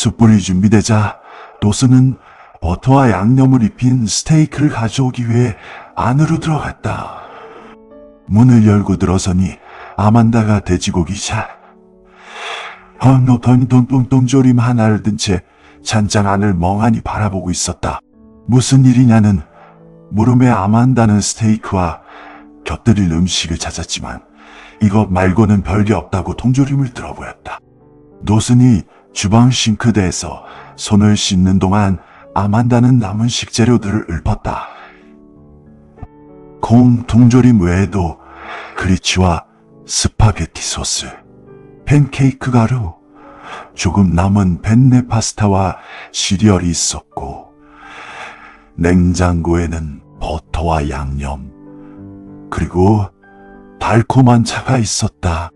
숯불이 준비되자 도스는 버터와 양념을 입힌 스테이크를 가져오기 위해 안으로 들어갔다. 문을 열고 들어서니 아만다가 돼지고기 동조림 하나를 든 채 찬장 안을 멍하니 바라보고 있었다. 무슨 일이냐는 물음에 아만다는 스테이크와 곁들일 음식을 찾았지만 이것 말고는 별게 없다고 동조림을 들어보였다. 노슨이 주방 싱크대에서 손을 씻는 동안 아만다는 남은 식재료들을 읊었다. 콩 동조림 외에도 그리치와 스파게티 소스, 팬케이크 가루, 조금 남은 펜네 파스타와 시리얼이 있었고 냉장고에는 버터와 양념, 그리고 달콤한 차가 있었다.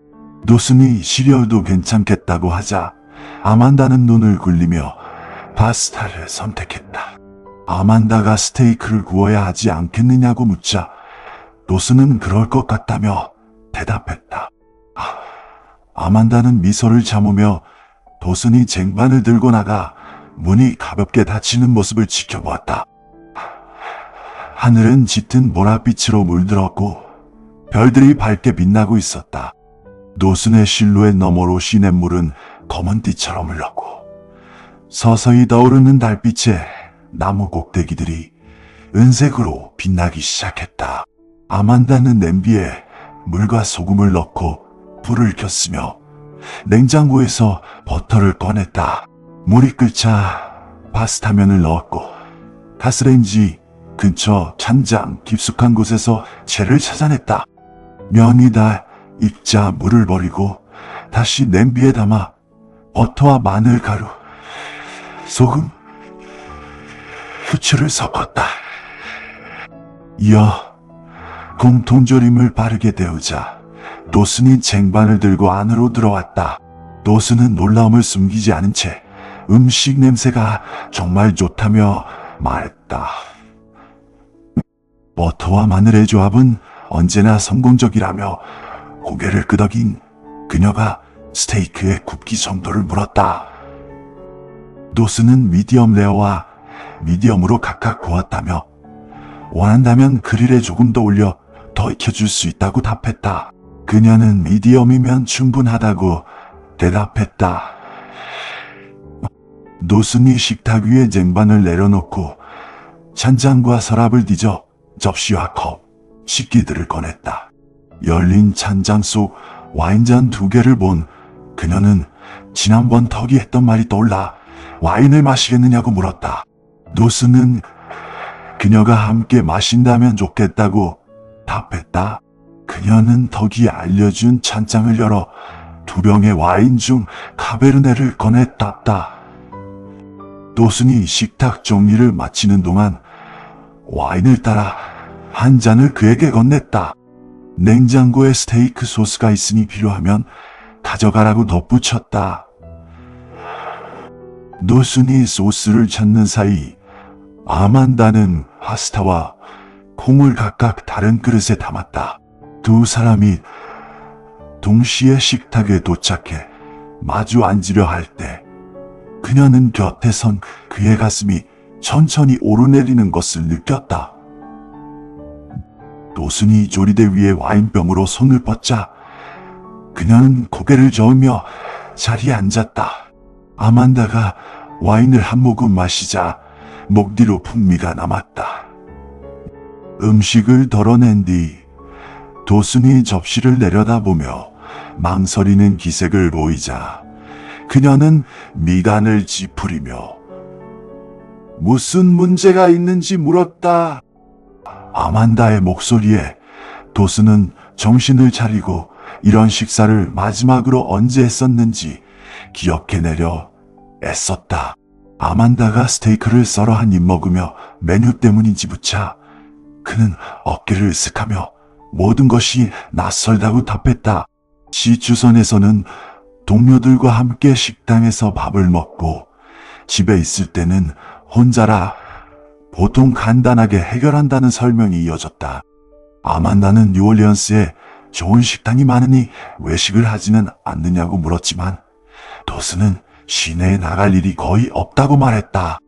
노슨이 시리얼도 괜찮겠다고 하자 아만다는 눈을 굴리며 파스타를 선택했다. 아만다가 스테이크를 구워야 하지 않겠느냐고 묻자 노슨은 그럴 것 같다며 대답했다. 아만다는 미소를 참으며 도슨이 쟁반을 들고 나가 문이 가볍게 닫히는 모습을 지켜보았다. 하늘은 짙은 보랏빛으로 물들었고 별들이 밝게 빛나고 있었다. 노슨의 실루엣 너머로 시냇물은 검은띠처럼 흘렀고 서서히 떠오르는 달빛에 나무 꼭대기들이 은색으로 빛나기 시작했다. 아만다는 냄비에 물과 소금을 넣고 불을 켰으며 냉장고에서 버터를 꺼냈다. 물이 끓자 파스타면을 넣었고 가스레인지 근처 찬장 깊숙한 곳에서 채를 찾아냈다. 면이 다 익자 물을 버리고 다시 냄비에 담아 버터와 마늘 가루, 소금, 후추를 섞었다. 이어 공통조림을 바르게 데우자 도슨이 쟁반을 들고 안으로 들어왔다. 도슨은 놀라움을 숨기지 않은 채 음식 냄새가 정말 좋다며 말했다. 버터와 마늘의 조합은 언제나 성공적이라며 고개를 끄덕인 그녀가 스테이크의 굽기 정도를 물었다. 도슨은 미디엄 레어와 미디엄으로 각각 구웠다며 원한다면 그릴에 조금 더 올려 더 익혀줄 수 있다고 답했다. 그녀는 미디엄이면 충분하다고 대답했다. 도슨이 식탁 위에 쟁반을 내려놓고 찬장과 서랍을 뒤져 접시와 컵, 식기들을 꺼냈다. 열린 찬장 속 와인잔 2개를 본 그녀는 지난번 턱이 했던 말이 떠올라 와인을 마시겠느냐고 물었다. 도슨은 그녀가 함께 마신다면 좋겠다고 답했다. 그녀는 덕이 알려준 찬장을 열어 2병의 와인 중 카베르네를 꺼냈다. 도슨이 식탁 정리를 마치는 동안 와인을 따라 한 잔을 그에게 건넸다. 냉장고에 스테이크 소스가 있으니 필요하면 가져가라고 덧붙였다. 도슨이 소스를 찾는 사이 아만다는 파스타와 콩을 각각 다른 그릇에 담았다. 2 사람이 동시에 식탁에 도착해 마주 앉으려 할 때 그녀는 곁에 선 그의 가슴이 천천히 오르내리는 것을 느꼈다. 도슨이 조리대 위에 와인병으로 손을 뻗자 그녀는 고개를 저으며 자리에 앉았다. 아만다가 와인을 한 모금 마시자 목 뒤로 풍미가 남았다. 음식을 덜어낸 뒤 도슨이 접시를 내려다보며 망설이는 기색을 보이자 그녀는 미간을 찌푸리며 무슨 문제가 있는지 물었다. 아만다의 목소리에 도슨은 정신을 차리고 이런 식사를 마지막으로 언제 했었는지 기억해내려 애썼다. 아만다가 스테이크를 썰어 한 입 먹으며 메뉴 때문인지 묻자 그는 어깨를 으쓱하며 모든 것이 낯설다고 답했다. 시추선에서는 동료들과 함께 식당에서 밥을 먹고 집에 있을 때는 혼자라 보통 간단하게 해결한다는 설명이 이어졌다. 아만다는 뉴올리언스에 좋은 식당이 많으니 외식을 하지는 않느냐고 물었지만 도슨은 시내에 나갈 일이 거의 없다고 말했다.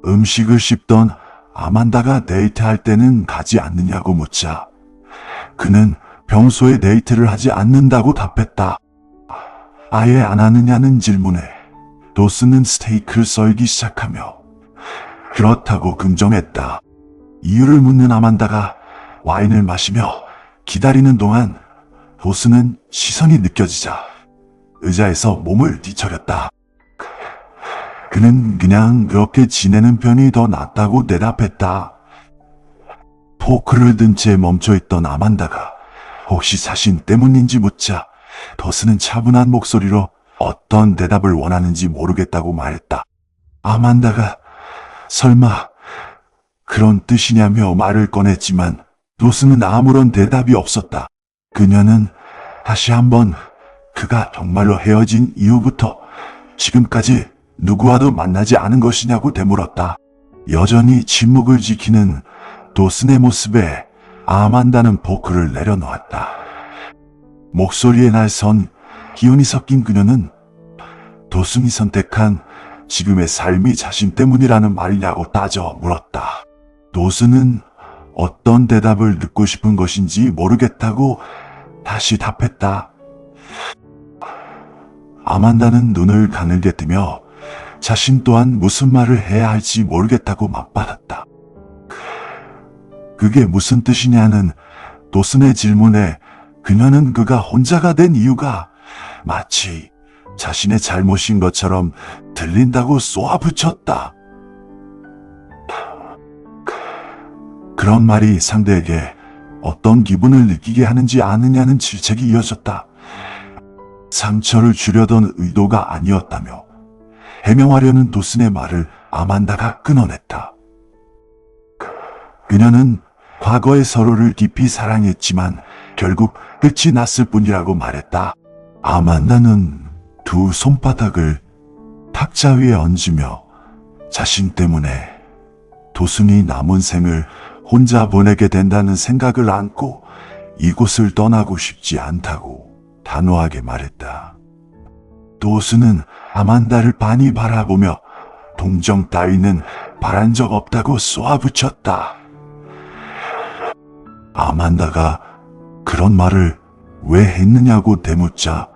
음식을 씹던 아만다가 데이트할 때는 가지 않느냐고 묻자 그는 평소에 데이트를 하지 않는다고 답했다. 아예 안 하느냐는 질문에 도스는 스테이크를 썰기 시작하며 그렇다고 긍정했다. 이유를 묻는 아만다가 와인을 마시며 기다리는 동안 도스는 시선이 느껴지자 의자에서 몸을 뒤척였다. 그는 그냥 그렇게 지내는 편이 더 낫다고 대답했다. 포크를 든 채 멈춰있던 아만다가 혹시 자신 때문인지 묻자 도스는 차분한 목소리로 어떤 대답을 원하는지 모르겠다고 말했다. 아만다가 설마 그런 뜻이냐며 말을 꺼냈지만 도스는 아무런 대답이 없었다. 그녀는 다시 한번 그가 정말로 헤어진 이후부터 지금까지 누구와도 만나지 않은 것이냐고 되물었다. 여전히 침묵을 지키는 도슨의 모습에 아만다는 포크를 내려놓았다. 목소리에 날선 기운이 섞인 그녀는 도슨이 선택한 지금의 삶이 자신 때문이라는 말이냐고 따져 물었다. 도슨은 어떤 대답을 듣고 싶은 것인지 모르겠다고 다시 답했다. 아만다는 눈을 가늘게 뜨며 자신 또한 무슨 말을 해야 할지 모르겠다고 맞받았다. 그게 무슨 뜻이냐는 도슨의 질문에 그녀는 그가 혼자가 된 이유가 마치 자신의 잘못인 것처럼 들린다고 쏘아붙였다. 그런 말이 상대에게 어떤 기분을 느끼게 하는지 아느냐는 질책이 이어졌다. 상처를 주려던 의도가 아니었다며 해명하려는 도슨의 말을 아만다가 끊어냈다. 그녀는 과거에 서로를 깊이 사랑했지만 결국 끝이 났을 뿐이라고 말했다. 아만다는 두 손바닥을 탁자 위에 얹으며 자신 때문에 도슨이 남은 생을 혼자 보내게 된다는 생각을 안고 이곳을 떠나고 싶지 않다고 단호하게 말했다. 도슨은 아만다를 빤히 바라보며 동정 따위는 바란 적 없다고 쏘아붙였다. 아만다가 그런 말을 왜 했느냐고 되묻자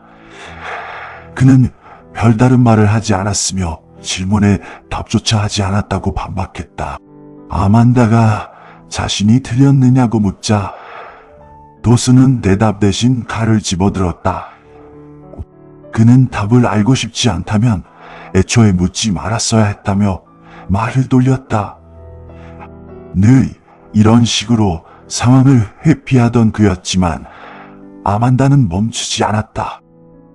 그는 별다른 말을 하지 않았으며 질문에 답조차 하지 않았다고 반박했다. 아만다가 자신이 틀렸느냐고 묻자 도슨은 대답 대신 칼을 집어들었다. 그는 답을 알고 싶지 않다면 애초에 묻지 말았어야 했다며 말을 돌렸다. 늘 이런 식으로 상황을 회피하던 그였지만 아만다는 멈추지 않았다.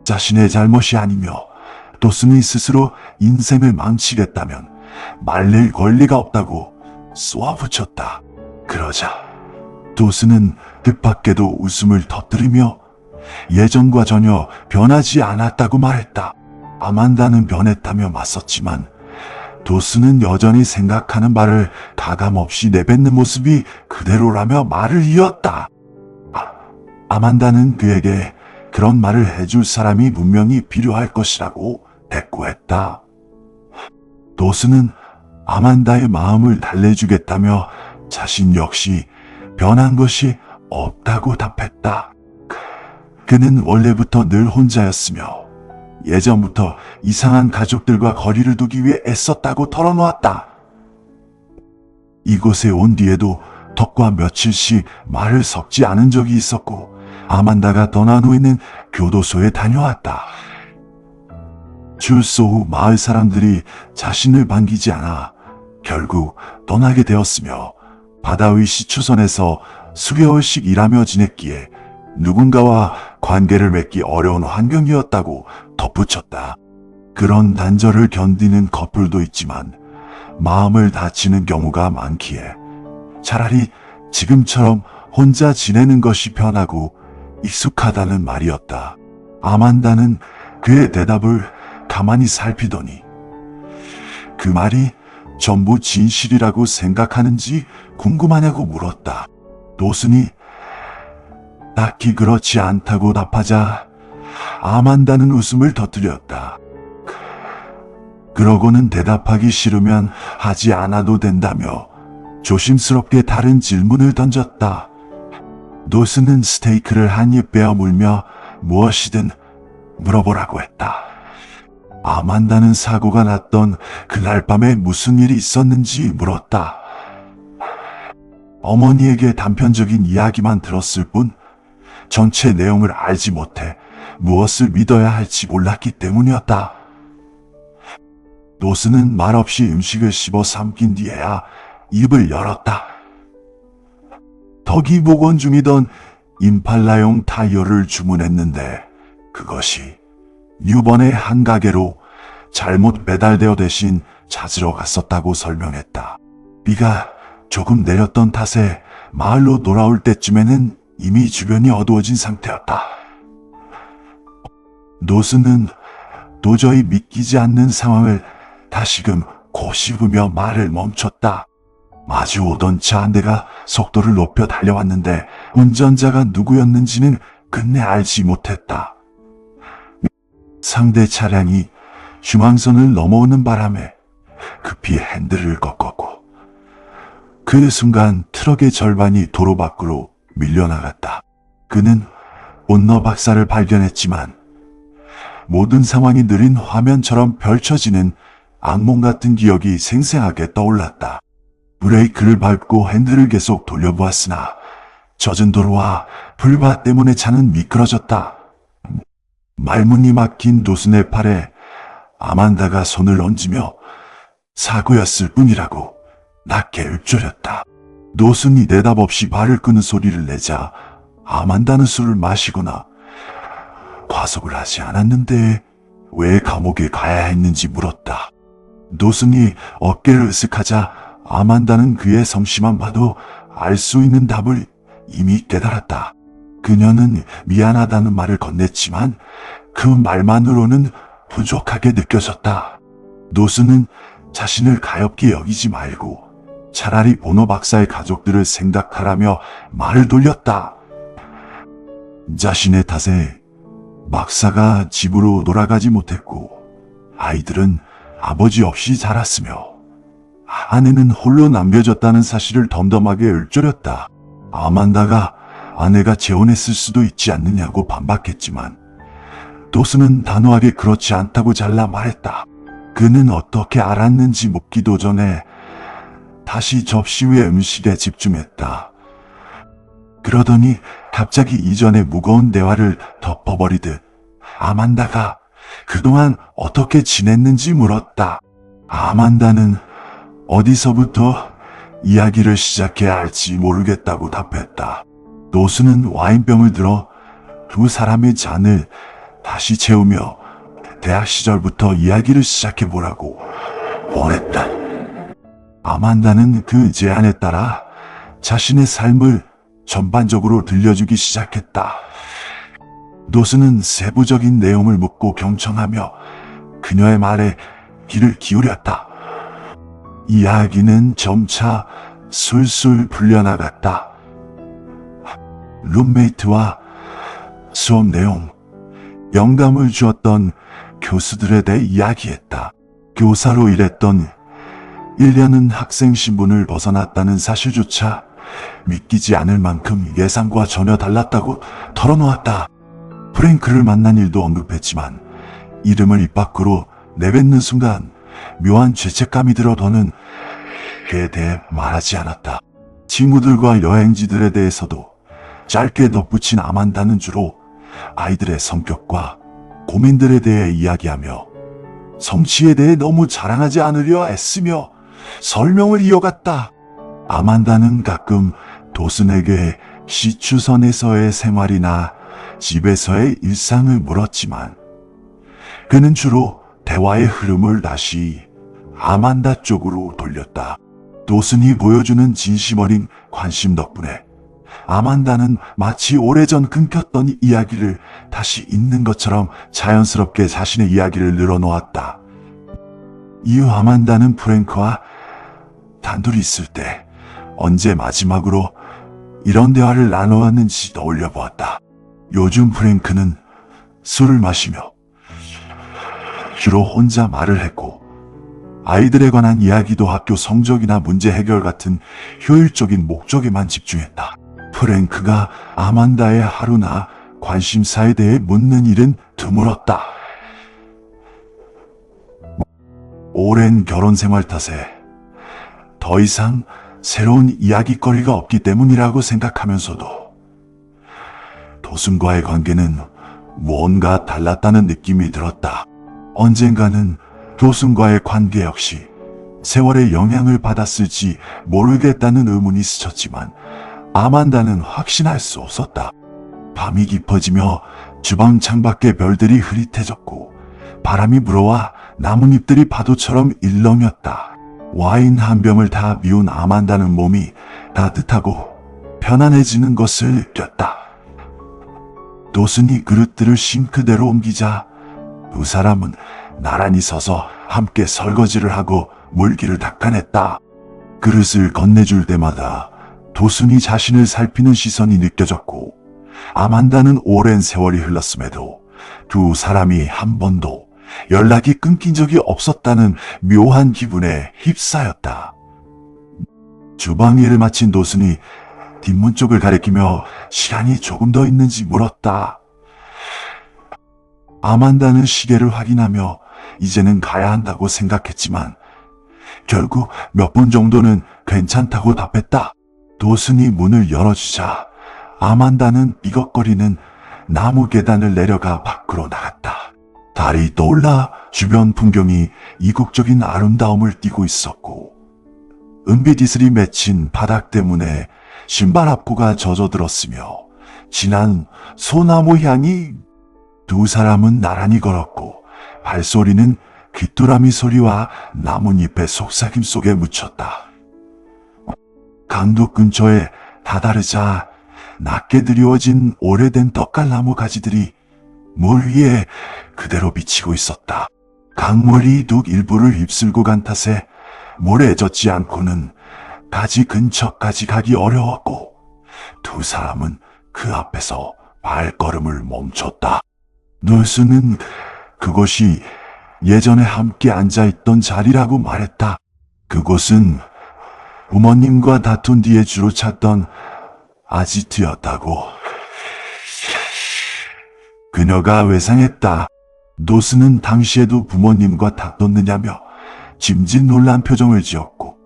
자신의 잘못이 아니며 도슨이 스스로 인생을 망치겠다면 말릴 권리가 없다고 쏘아붙였다. 그러자 도슨은 뜻밖에도 웃음을 터뜨리며 예전과 전혀 변하지 않았다고 말했다. 아만다는 변했다며 맞섰지만 도슨은 여전히 생각하는 말을 가감없이 내뱉는 모습이 그대로라며 말을 이었다. 아만다는 그에게 그런 말을 해줄 사람이 분명히 필요할 것이라고 대꾸했다. 도슨은 아만다의 마음을 달래주겠다며 자신 역시 변한 것이 없다고 답했다. 그는 원래부터 늘 혼자였으며 예전부터 이상한 가족들과 거리를 두기 위해 애썼다고 털어놓았다. 이곳에 온 뒤에도 덕과 며칠씩 말을 섞지 않은 적이 있었고 아만다가 떠난 후에는 교도소에 다녀왔다. 출소 후 마을 사람들이 자신을 반기지 않아 결국 떠나게 되었으며 바다 위 시추선에서 수개월씩 일하며 지냈기에 누군가와 관계를 맺기 어려운 환경이었다고 덧붙였다. 그런 단절을 견디는 커플도 있지만 마음을 다치는 경우가 많기에 차라리 지금처럼 혼자 지내는 것이 편하고 익숙하다는 말이었다. 아만다는 그의 대답을 가만히 살피더니 그 말이 전부 진실이라고 생각하는지 궁금하냐고 물었다. 도슨이 딱히 그렇지 않다고 답하자 아만다는 웃음을 터뜨렸다. 그러고는 대답하기 싫으면 하지 않아도 된다며 조심스럽게 다른 질문을 던졌다. 노스는 스테이크를 한 입 베어 물며 무엇이든 물어보라고 했다. 아만다는 사고가 났던 그날 밤에 무슨 일이 있었는지 물었다. 어머니에게 단편적인 이야기만 들었을 뿐 전체 내용을 알지 못해 무엇을 믿어야 할지 몰랐기 때문이었다. 노스는 말없이 음식을 씹어 삼킨 뒤에야 입을 열었다. 덕이 복원 중이던 임팔라용 타이어를 주문했는데 그것이 뉴번의 한 가게로 잘못 배달되어 대신 찾으러 갔었다고 설명했다. 비가 조금 내렸던 탓에 마을로 돌아올 때쯤에는 이미 주변이 어두워진 상태였다. 노스는 도저히 믿기지 않는 상황을 다시금 고씹으며 말을 멈췄다. 마주 오던 차 한 대가 속도를 높여 달려왔는데 운전자가 누구였는지는 끝내 알지 못했다. 상대 차량이 중앙선을 넘어오는 바람에 급히 핸들을 꺾었고 그 순간 트럭의 절반이 도로 밖으로 밀려나갔다. 그는 온너 박사를 발견했지만 모든 상황이 느린 화면처럼 펼쳐지는 악몽 같은 기억이 생생하게 떠올랐다. 브레이크를 밟고 핸들을 계속 돌려보았으나 젖은 도로와 불밭 때문에 차는 미끄러졌다. 말문이 막힌 도슨의 팔에 아만다가 손을 얹으며 사고였을 뿐이라고 낮게 읊조렸다. 노슨이 대답 없이 발을 끄는 소리를 내자 아만다는 술을 마시거나 과속을 하지 않았는데 왜 감옥에 가야 했는지 물었다. 노슨이 어깨를 으쓱하자 아만다는 그의 성씨만 봐도 알 수 있는 답을 이미 깨달았다. 그녀는 미안하다는 말을 건넸지만 그 말만으로는 부족하게 느껴졌다. 노슨은 자신을 가엾게 여기지 말고 차라리 보노 박사의 가족들을 생각하라며 말을 돌렸다. 자신의 탓에 박사가 집으로 돌아가지 못했고 아이들은 아버지 없이 자랐으며 아내는 홀로 남겨졌다는 사실을 덤덤하게 읊조렸다. 아만다가 아내가 재혼했을 수도 있지 않느냐고 반박했지만 도슨은 단호하게 그렇지 않다고 잘라 말했다. 그는 어떻게 알았는지 묻기도 전에 다시 접시 위의 음식에 집중했다. 그러더니 갑자기 이전의 무거운 대화를 덮어버리듯 아만다가 그동안 어떻게 지냈는지 물었다. 아만다는 어디서부터 이야기를 시작해야 할지 모르겠다고 답했다. 노스는 와인병을 들어 두 사람의 잔을 다시 채우며 대학 시절부터 이야기를 시작해보라고 원했다. 아만다는 그 제안에 따라 자신의 삶을 전반적으로 들려주기 시작했다. 노스는 세부적인 내용을 묻고 경청하며 그녀의 말에 귀를 기울였다. 이야기는 점차 술술 풀려나갔다. 룸메이트와 수업 내용, 영감을 주었던 교수들에 대해 이야기했다. 교사로 일했던 1년은 학생 신분을 벗어났다는 사실조차 믿기지 않을 만큼 예상과 전혀 달랐다고 털어놓았다. 프랭크를 만난 일도 언급했지만 이름을 입 밖으로 내뱉는 순간 묘한 죄책감이 들어 더는 그에 대해 말하지 않았다. 친구들과 여행지들에 대해서도 짧게 덧붙인 아만다는 주로 아이들의 성격과 고민들에 대해 이야기하며 성취에 대해 너무 자랑하지 않으려 애쓰며 설명을 이어갔다. 아만다는 가끔 도슨에게 시추선에서의 생활이나 집에서의 일상을 물었지만 그는 주로 대화의 흐름을 다시 아만다 쪽으로 돌렸다. 도슨이 보여주는 진심 어린 관심 덕분에 아만다는 마치 오래전 끊겼던 이야기를 다시 있는 것처럼 자연스럽게 자신의 이야기를 늘어놓았다. 이후 아만다는 프랭크와 단둘이 있을 때 언제 마지막으로 이런 대화를 나누었는지 떠올려 보았다. 요즘 프랭크는 술을 마시며 주로 혼자 말을 했고 아이들에 관한 이야기도 학교 성적이나 문제 해결 같은 효율적인 목적에만 집중했다. 프랭크가 아만다의 하루나 관심사에 대해 묻는 일은 드물었다. 오랜 결혼 생활 탓에 더 이상 새로운 이야기거리가 없기 때문이라고 생각하면서도 도순과의 관계는 뭔가 달랐다는 느낌이 들었다. 언젠가는 도순과의 관계 역시 세월의 영향을 받았을지 모르겠다는 의문이 스쳤지만 아만다는 확신할 수 없었다. 밤이 깊어지며 주방 창밖에 별들이 흐릿해졌고 바람이 불어와 나뭇잎들이 파도처럼 일렁였다. 와인 한 병을 다 비운 아만다는 몸이 따뜻하고 편안해지는 것을 느꼈다. 도순이 그릇들을 싱크대로 옮기자 두 사람은 나란히 서서 함께 설거지를 하고 물기를 닦아냈다. 그릇을 건네줄 때마다 도순이 자신을 살피는 시선이 느껴졌고 아만다는 오랜 세월이 흘렀음에도 두 사람이 한 번도 연락이 끊긴 적이 없었다는 묘한 기분에 휩싸였다. 주방 일을 마친 도순이 뒷문 쪽을 가리키며 시간이 조금 더 있는지 물었다. 아만다는 시계를 확인하며 이제는 가야 한다고 생각했지만 결국 몇 분 정도는 괜찮다고 답했다. 도순이 문을 열어주자 아만다는 삐걱거리는 나무 계단을 내려가 밖으로 나갔다. 달이 떠올라 주변 풍경이 이국적인 아름다움을 띠고 있었고 은빛 이슬이 맺힌 바닥 때문에 신발 앞구가 젖어들었으며 진한 소나무 향이. 두 사람은 나란히 걸었고 발소리는 귀뚜라미 소리와 나뭇잎의 속삭임 속에 묻혔다. 강둑 근처에 다다르자 낮게 드리워진 오래된 떡갈나무 가지들이 물 위에 그대로 비치고 있었다. 강물이 둑 일부를 휩쓸고 간 탓에 물에 젖지 않고는 가지 근처까지 가기 어려웠고 두 사람은 그 앞에서 발걸음을 멈췄다. 놀수는 그곳이 예전에 함께 앉아있던 자리라고 말했다. 그곳은 부모님과 다툰 뒤에 주로 찾던 아지트였다고. 그녀가 외상했다. 노스는 당시에도 부모님과 다퉜느냐며 짐짓 놀란 표정을 지었고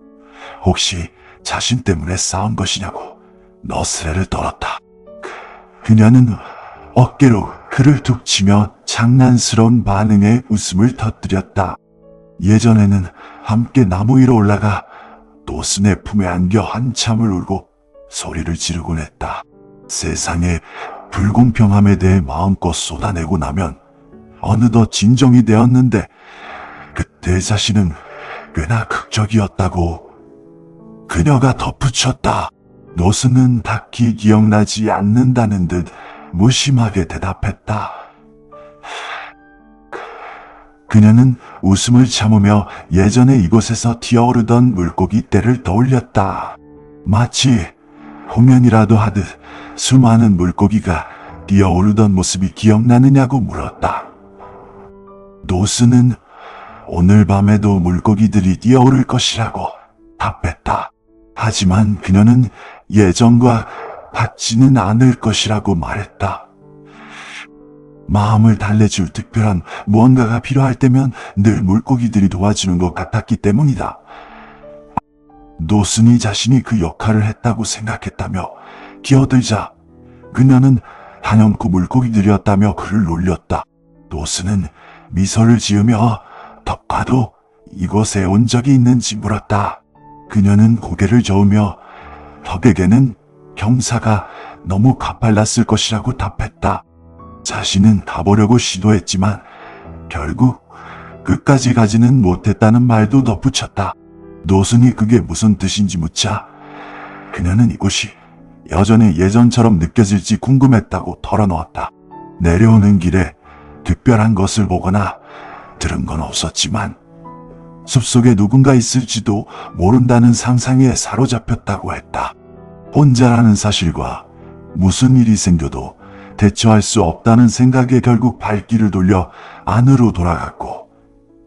혹시 자신 때문에 싸운 것이냐고 너스레를 떨었다. 그녀는 어깨로 그를 툭 치며 장난스러운 반응에 웃음을 터뜨렸다. 예전에는 함께 나무 위로 올라가 노스의 품에 안겨 한참을 울고 소리를 지르곤 했다. 세상의 불공평함에 대해 마음껏 쏟아내고 나면 어느덧 진정이 되었는데 그때 자신은 꽤나 극적이었다고. 그녀가 덧붙였다. 노스는 딱히 기억나지 않는다는 듯 무심하게 대답했다. 그녀는 웃음을 참으며 예전에 이곳에서 튀어오르던 물고기 떼를 떠올렸다. 마치 홍련이라도 하듯 수많은 물고기가 뛰어오르던 모습이 기억나느냐고 물었다. 노스는 오늘 밤에도 물고기들이 뛰어오를 것이라고 답했다. 하지만 그녀는 예전과 같지는 않을 것이라고 말했다. 마음을 달래줄 특별한 무언가가 필요할 때면 늘 물고기들이 도와주는 것 같았기 때문이다. 노순이 자신이 그 역할을 했다고 생각했다며 기어들자 그녀는 한없고 물고기들이었다며 그를 놀렸다. 노순은 미소를 지으며 덕화도 이곳에 온 적이 있는지 물었다. 그녀는 고개를 저으며 덕에게는 경사가 너무 가팔랐을 것이라고 답했다. 자신은 가보려고 시도했지만 결국 끝까지 가지는 못했다는 말도 덧붙였다. 노순이 그게 무슨 뜻인지 묻자 그녀는 이곳이 여전히 예전처럼 느껴질지 궁금했다고 털어놓았다. 내려오는 길에 특별한 것을 보거나 들은 건 없었지만 숲속에 누군가 있을지도 모른다는 상상에 사로잡혔다고 했다. 혼자라는 사실과 무슨 일이 생겨도 대처할 수 없다는 생각에 결국 발길을 돌려 안으로 돌아갔고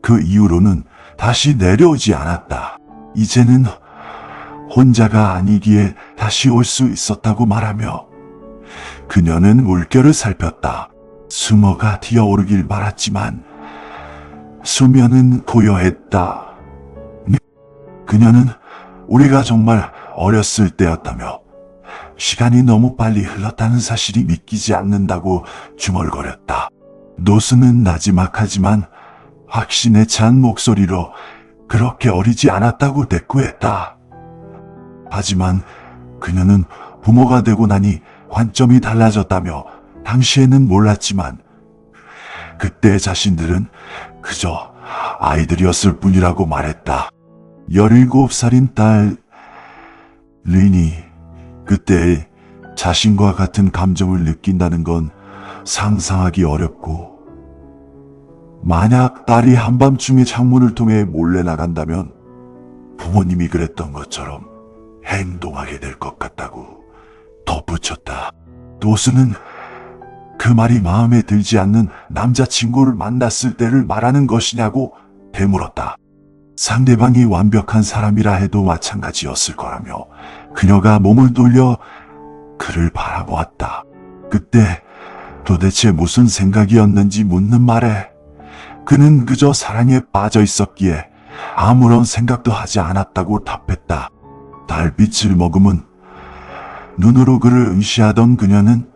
그 이후로는 다시 내려오지 않았다. 이제는 혼자가 아니기에 다시 올 수 있었다고 말하며 그녀는 물결을 살폈다. 숭어가 튀어오르길 말았지만 수면은 고요했다. 그녀는 우리가 정말 어렸을 때였다며 시간이 너무 빨리 흘렀다는 사실이 믿기지 않는다고 중얼거렸다. 노수는 나지막하지만 확신에 찬 목소리로 그렇게 어리지 않았다고 대꾸했다. 하지만 그녀는 부모가 되고 나니 관점이 달라졌다며 당시에는 몰랐지만 그때 자신들은 그저 아이들이었을 뿐이라고 말했다. 17살인 딸 린이 그때 자신과 같은 감정을 느낀다는 건 상상하기 어렵고 만약 딸이 한밤중에 창문을 통해 몰래 나간다면 부모님이 그랬던 것처럼 행동하게 될 것 같다고 덧붙였다. 도수는 그 말이 마음에 들지 않는 남자친구를 만났을 때를 말하는 것이냐고 되물었다. 상대방이 완벽한 사람이라 해도 마찬가지였을 거라며 그녀가 몸을 돌려 그를 바라보았다. 그때 도대체 무슨 생각이었는지 묻는 말에 그는 그저 사랑에 빠져 있었기에 아무런 생각도 하지 않았다고 답했다. 달빛을 머금은 눈으로 그를 응시하던 그녀는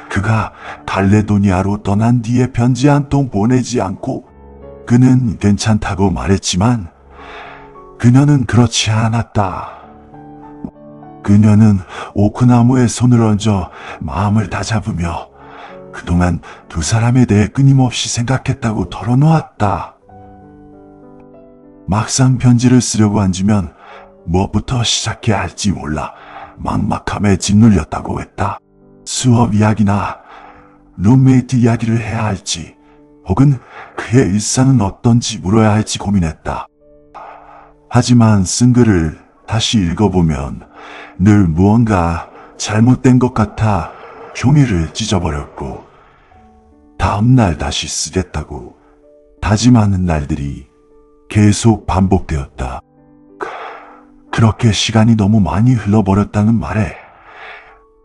그가 칼레도니아로 떠난 뒤에 편지 한 통 보내지 않고 그는 괜찮다고 말했지만 그녀는 그렇지 않았다. 그녀는 오크나무에 손을 얹어 마음을 다잡으며 그동안 두 사람에 대해 끊임없이 생각했다고 털어놓았다. 막상 편지를 쓰려고 앉으면 무엇부터 시작해야 할지 몰라 막막함에 짓눌렸다고 했다. 수업 이야기나 룸메이트 이야기를 해야 할지 혹은 그의 일상은 어떤지 물어야 할지 고민했다. 하지만 쓴 글을 다시 읽어보면 늘 무언가 잘못된 것 같아 종이를 찢어버렸고 다음날 다시 쓰겠다고 다짐하는 날들이 계속 반복되었다. 그렇게 시간이 너무 많이 흘러버렸다는 말에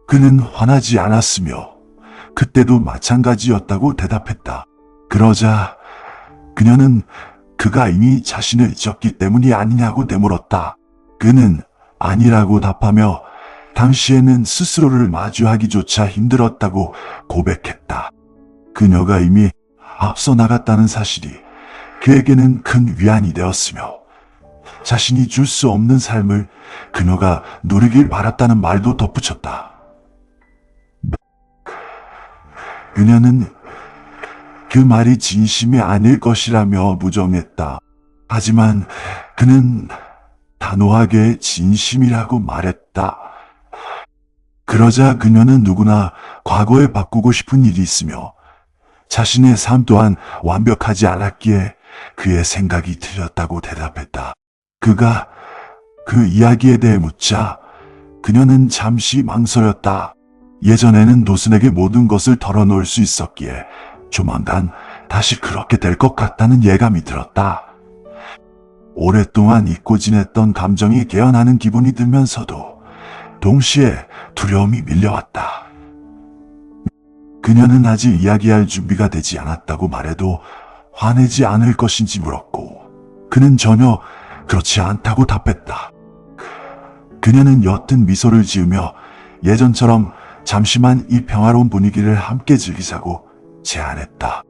그는 화나지 않았으며 그때도 마찬가지였다고 대답했다. 그러자 그녀는 그가 이미 자신을 잊었기 때문이 아니냐고 되물었다. 그는 아니라고 답하며 당시에는 스스로를 마주하기조차 힘들었다고 고백했다. 그녀가 이미 앞서 나갔다는 사실이 그에게는 큰 위안이 되었으며 자신이 줄 수 없는 삶을 그녀가 누리길 바랐다는 말도 덧붙였다. 그녀는 그 말이 진심이 아닐 것이라며 부정했다. 하지만 그는 단호하게 진심이라고 말했다. 그러자 그녀는 누구나 과거에 바꾸고 싶은 일이 있으며 자신의 삶 또한 완벽하지 않았기에 그의 생각이 틀렸다고 대답했다. 그가 그 이야기에 대해 묻자 그녀는 잠시 망설였다. 예전에는 노슨에게 모든 것을 털어놓을 수 있었기에 조만간 다시 그렇게 될 것 같다는 예감이 들었다. 오랫동안 잊고 지냈던 감정이 깨어나는 기분이 들면서도 동시에 두려움이 밀려왔다. 그녀는 아직 이야기할 준비가 되지 않았다고 말해도 화내지 않을 것인지 물었고 그는 전혀 그렇지 않다고 답했다. 그녀는 옅은 미소를 지으며 예전처럼 잠시만 이 평화로운 분위기를 함께 즐기자고 제안했다.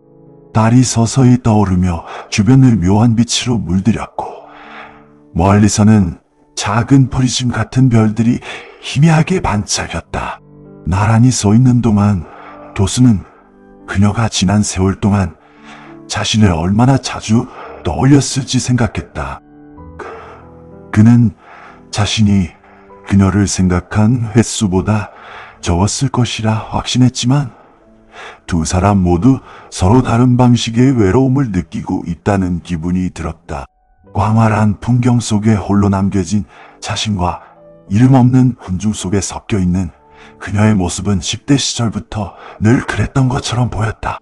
달이 서서히 떠오르며 주변을 묘한 빛으로 물들였고 멀리서는 작은 프리즘 같은 별들이 희미하게 반짝였다. 나란히 서 있는 동안 도수는 그녀가 지난 세월 동안 자신을 얼마나 자주 떠올렸을지 생각했다. 그는 자신이 그녀를 생각한 횟수보다 적었을 것이라 확신했지만 두 사람 모두 서로 다른 방식의 외로움을 느끼고 있다는 기분이 들었다. 광활한 풍경 속에 홀로 남겨진 자신과 이름 없는 군중 속에 섞여 있는 그녀의 모습은 10대 시절부터 늘 그랬던 것처럼 보였다.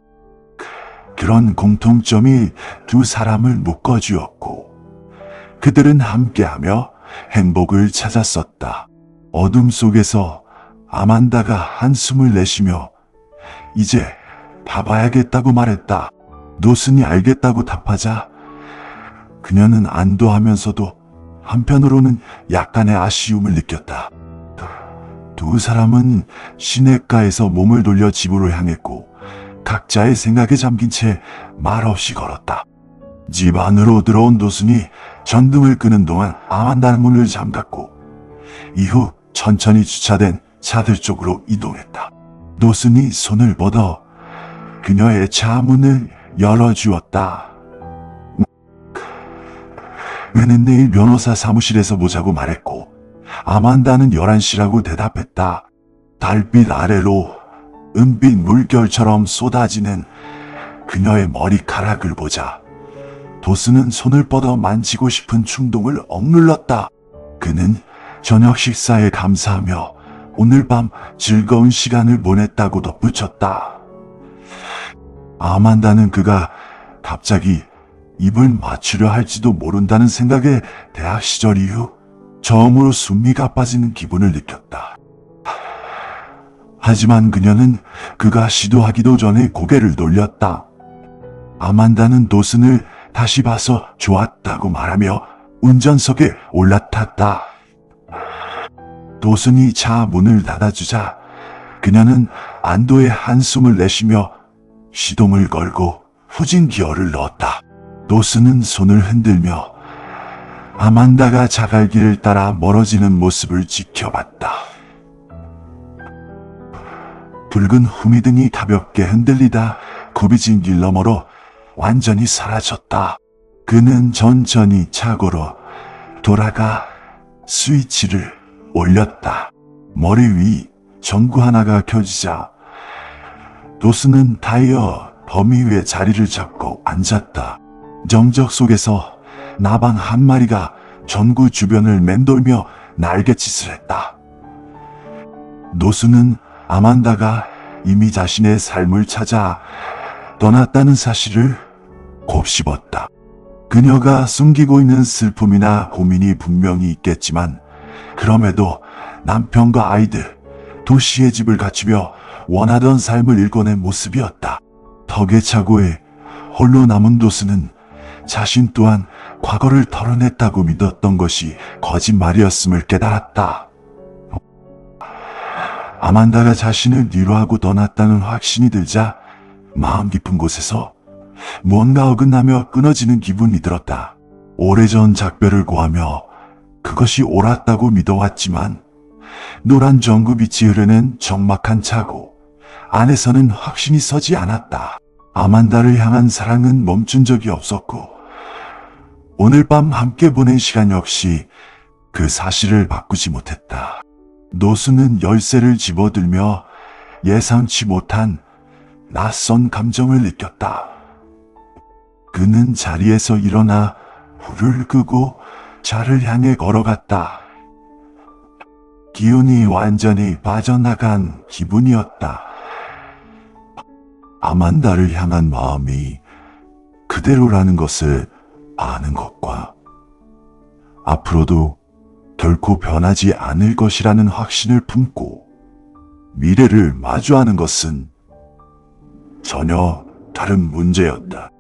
그런 공통점이 두 사람을 묶어주었고, 그들은 함께하며 행복을 찾았었다. 어둠 속에서 아만다가 한숨을 내쉬며 이제 봐봐야겠다고 말했다. 노슨이 알겠다고 답하자 그녀는 안도하면서도 한편으로는 약간의 아쉬움을 느꼈다. 두 사람은 시냇가에서 몸을 돌려 집으로 향했고 각자의 생각에 잠긴 채 말없이 걸었다. 집 안으로 들어온 노슨이 전등을 끄는 동안 아만다는 문을 잠갔고 이후 천천히 주차된 차들 쪽으로 이동했다. 노슨이 손을 뻗어 그녀의 차 문을 열어주었다. 그는 내일 변호사 사무실에서 보자고 말했고 아만다는 11시라고 대답했다. 달빛 아래로 은빛 물결처럼 쏟아지는 그녀의 머리카락을 보자 도슨은 손을 뻗어 만지고 싶은 충동을 억눌렀다. 그는 저녁 식사에 감사하며 오늘 밤 즐거운 시간을 보냈다고 덧붙였다. 아만다는 그가 갑자기 입을 맞추려 할지도 모른다는 생각에 대학 시절 이후 처음으로 숨이 가빠지는 기분을 느꼈다. 하지만 그녀는 그가 시도하기도 전에 고개를 돌렸다. 아만다는 도슨을 다시 봐서 좋았다고 말하며 운전석에 올라탔다. 도슨이 차 문을 닫아주자 그녀는 안도의 한숨을 내쉬며 시동을 걸고 후진 기어를 넣었다. 도슨은 손을 흔들며 아만다가 자갈길을 따라 멀어지는 모습을 지켜봤다. 붉은 후미등이 가볍게 흔들리다 굽이진 길 너머로 완전히 사라졌다. 그는 천천히 차고로 돌아가 스위치를 올렸다. 머리 위 전구 하나가 켜지자 도슨은 타이어 더미 위에 자리를 잡고 앉았다. 정적 속에서 나방 한 마리가 전구 주변을 맴돌며 날갯짓을 했다. 노슨은 아만다가 이미 자신의 삶을 찾아 떠났다는 사실을 곱씹었다. 그녀가 숨기고 있는 슬픔이나 고민이 분명히 있겠지만 그럼에도 남편과 아이들, 도시의 집을 갖추며 원하던 삶을 일궈낸 모습이었다. 덕의 차고에 홀로 남은 도슨은 자신 또한 과거를 털어냈다고 믿었던 것이 거짓말이었음을 깨달았다. 아만다가 자신을 위로하고 떠났다는 확신이 들자 마음 깊은 곳에서 무언가 어긋나며 끊어지는 기분이 들었다. 오래전 작별을 고하며 그것이 옳았다고 믿어왔지만 노란 전구빛이 흐르는 적막한 차고 안에서는 확신이 서지 않았다. 아만다를 향한 사랑은 멈춘 적이 없었고 오늘 밤 함께 보낸 시간 역시 그 사실을 바꾸지 못했다. 노슨은 열쇠를 집어들며 예상치 못한 낯선 감정을 느꼈다. 그는 자리에서 일어나 불을 끄고 차를 향해 걸어갔다. 기운이 완전히 빠져나간 기분이었다. 아만다를 향한 마음이 그대로라는 것을 아는 것과 앞으로도 결코 변하지 않을 것이라는 확신을 품고 미래를 마주하는 것은 전혀 다른 문제였다.